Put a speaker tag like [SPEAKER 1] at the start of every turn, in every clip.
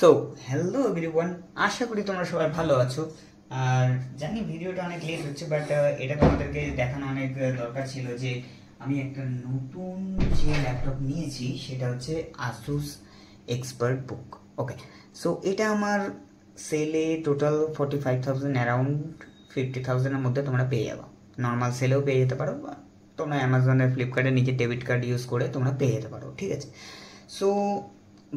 [SPEAKER 1] So hello everyone, আশা করি তোমরা সবাই ভালো আছো। আর জানি ভিডিওটা অনেক লেট হচ্ছে, বাট এটা তোমাদেরকে দেখানো অনেক দরকার ছিল যে আমি একটা নতুন যে ল্যাপটপ নিয়েছি সেটা হচ্ছে আসুস এক্সপার্ট বুক। ওকে, সো এটা আমার সেলে টোটাল 45,000 অ্যারাউন্ড 50,000-এর মধ্যে তোমরা পেয়ে যাবো। নর্মাল সেলেও পেয়ে যেতে পারো, বা তোমরা অ্যামাজনের ফ্লিপকার্টে নিজের ডেবিট কার্ড ইউজ করে তোমরা পেয়ে যেতে পারো, ঠিক আছে। সো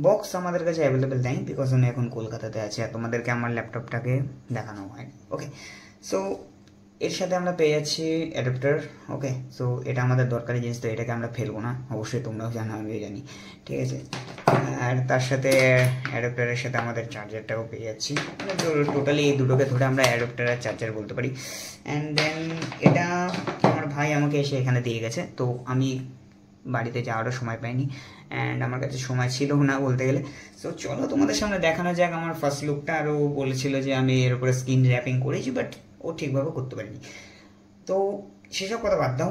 [SPEAKER 1] বক্স আমাদের কাছে অ্যাভেলেবেল নেই, বিকজ আমি এখন কলকাতাতে আছি আর তোমাদেরকে আমার ল্যাপটপটাকে দেখানো হয়নি। ওকে, সো এর সাথে আমরা পেয়ে যাচ্ছি অ্যাডাপ্টার। ওকে, সো এটা আমাদের দরকারি জিনিস, তো এটাকে আমরা ফেলবো না, অবশ্যই তোমরাও জানো, আমিও জানি, ঠিক আছে। আর তার সাথে অ্যাডাপ্টারের সাথে আমাদের চার্জারটাও পেয়ে যাচ্ছি, মানে টোটালি এই দুটোকে ধরে আমরা অ্যাডাপ্টার আর চার্জার বলতে পারি। অ্যান্ড দেন এটা আমার ভাই আমাকে এসে এখানে দিয়ে গেছে, তো আমি বাড়িতে যাওয়ারও সময় পাইনি, অ্যান্ড আমার কাছে সময় ছিল না বলতে গেলে। সো চলো তোমাদের সামনে দেখানো যাক আমার ফার্স্ট লুকটা। আরও বলেছিল যে আমি এর উপরে স্ক্রিন র্যাপিং করেছি, বাট ও ঠিকভাবে করতে পারিনি, তো সেসব কথা বাদ দাও।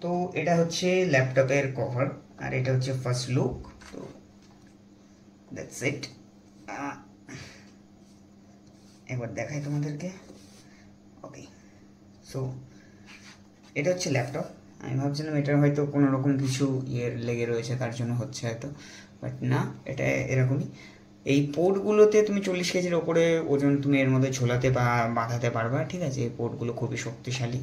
[SPEAKER 1] তো এটা হচ্ছে ল্যাপটপের কভার, আর এটা হচ্ছে ফার্স্ট লুক। তো দ্যাটস ইট। একবার দেখাই তোমাদেরকে। ওকে, সো এটা হচ্ছে ল্যাপটপ। আমি ভাবছিলাম এটার হয়তো কোনো রকম কিছু লেগে রয়েছে তার জন্য হচ্ছে হয়তো, বাট না, এটা এরকমই। এই পোর্টগুলোতে তুমি 40 কেজির ওপরে ওজন তুমি এর মধ্যে ঝোলাতে বা বাঁধাতে পারবা, ঠিক আছে। এই পোর্টগুলো খুবই শক্তিশালী,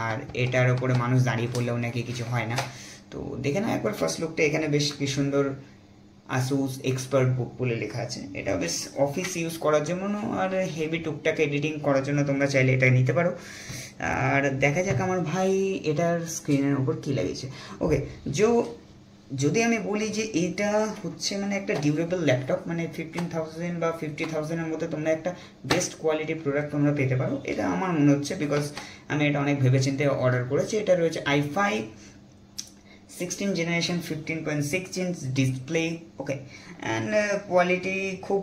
[SPEAKER 1] আর এটার ওপরে মানুষ দাঁড়িয়ে পড়লেও নাকি কিছু হয় না। তো দেখে না একবার ফার্স্ট লুকটা, এখানে বেশ কি সুন্দর আসুস এক্সপার্ট বুক বলে লেখা আছে। এটা বেশ অফিস ইউজ করার জন্য আর হেভি টুকটাক এডিটিং করার জন্য তোমরা চাইলে এটা নিতে পারো। আর দেখা যাক আমার ভাই এটার স্ক্রিনের উপর কী লাগিয়েছে। ওকে, যদি আমি বলি যে এটা হচ্ছে মানে একটা ডিউরেবল ল্যাপটপ, মানে 15,000 বা 50,000-এর মধ্যে তোমরা একটা বেস্ট কোয়ালিটি প্রোডাক্ট তোমরা পেতে পারো, এটা আমার মনে হচ্ছে, বিকজ আমি এটা অনেক ভেবেচিন্তে অর্ডার করেছি। এটা রয়েছে i5 16 generation 15.6 inch display. Okay, and quality খুব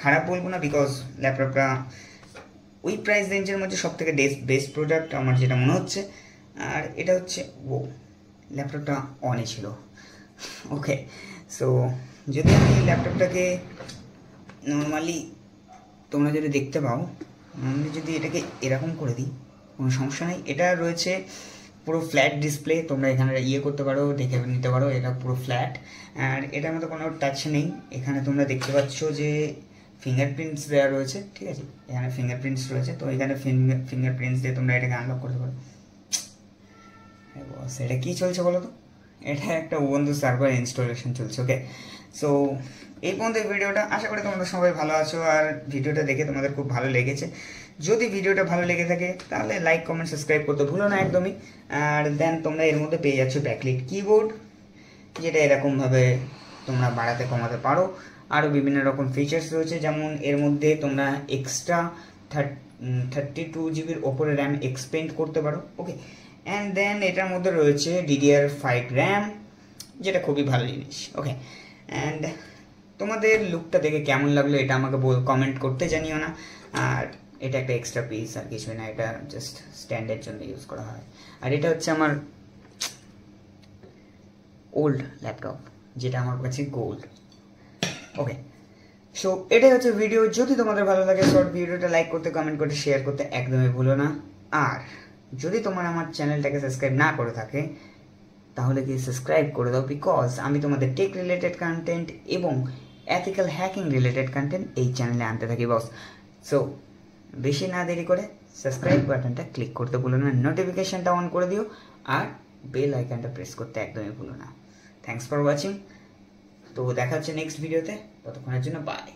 [SPEAKER 1] খারাপ বলবো না, বিকজ ল্যাপটপটা ওই প্রাইস রেঞ্জের মধ্যে সব থেকে বেস্ট প্রোডাক্ট আমার যেটা মনে হচ্ছে। আর এটা হচ্ছে ল্যাপটপটা অনে ছিল। ওকে, সো যদি আমি ল্যাপটপটাকে নর্মালি তোমরা যদি দেখতে পাও, নর্মালি যদি এটাকে এরকম করে দিই কোনো সমস্যা নেই। এটা রয়েছে পুরো ফ্ল্যাট ডিসপ্লে, তোমরা এখানে করতে পারো, দেখে নিতে পারো, এটা পুরো ফ্ল্যাট। আর এটার মধ্যে কোনো টাচ নেই। এখানে তোমরা দেখতে পাচ্ছ যে ফিঙ্গারপ্রিন্টস দেওয়া রয়েছে, ঠিক আছে, এখানে ফিঙ্গারপ্রিন্টস রয়েছে, তো এখানে ফিঙ্গারপ্রিন্টস দিয়ে তোমরা এটাকে আনলক করতে পারো। বস, এটা কী চলছে বলো তো? এটা একটা উবুন্টু সার্ভার ইনস্টলেশন চলছে। ওকে, সো এই পর্যন্ত ভিডিওটা, আশা করি তোমরা সবাই ভালো আছো আর ভিডিওটা দেখে তোমাদের খুব ভালো লেগেছে। যদি ভিডিওটা ভালো লেগে থাকে তাহলে লাইক কমেন্ট সাবস্ক্রাইব করতে ভুলো না একদমই। আর দেন তোমরা এর মধ্যে পেয়ে যাচ্ছ ব্যাকলিট কিবোর্ড, যেটা এরকমভাবে তোমরা বাড়াতে কমাতে পারো। আরও বিভিন্ন রকম ফিচার্স রয়েছে, যেমন এর মধ্যে তোমরা এক্সট্রা 32 জিবির ওপরে র্যাম এক্সপেন্ড করতে পারো। ওকে, অ্যান্ড দেন এটার মধ্যে রয়েছে DDR5 র্যাম, যেটা খুবই ভালো জিনিস। ওকে, অ্যান্ড তোমাদের লুকটা দেখে কেমন লাগলো এটা আমাকে কমেন্ট করতে জানিও না। আর এটা একটা এক্সট্রা পিস, আর কিছুই না, এটা জাস্ট স্ট্যান্ডের জন্য ইউজ করা হয়। আর এটা হচ্ছে আমার ওল্ড ল্যাপটপ, যেটা আমার কাছে গোল্ড। ওকে, সো এটাই হচ্ছে ভিডিও। যদি তোমাদের ভালো লাগে শর্ট ভিডিওটা লাইক করতে, কমেন্ট করতে, শেয়ার করতে একদমই ভুলো না। আর যদি তোমার আমার চ্যানেলটাকে সাবস্ক্রাইব না করে থাকে তাহলে কি সাবস্ক্রাইব করে দাও, বিকজ আমি তোমাদের টেক রিলেটেড কন্টেন্ট এবং এথিক্যাল হ্যাকিং রিলেটেড কন্টেন্ট এই চ্যানেলে আনতে থাকি বস। সো বেশি না দেরি করে সাবস্ক্রাইব বাটনটা ক্লিক করতে ভুলো না, নোটিফিকেশনটা অন করে দিও, আর বেল আইকনটা প্রেস করতে একদমই ভুলো না। Thanks for watching. তো দেখা হচ্ছে নেক্সট ভিডিওতে, ততক্ষণের জন্য বাই।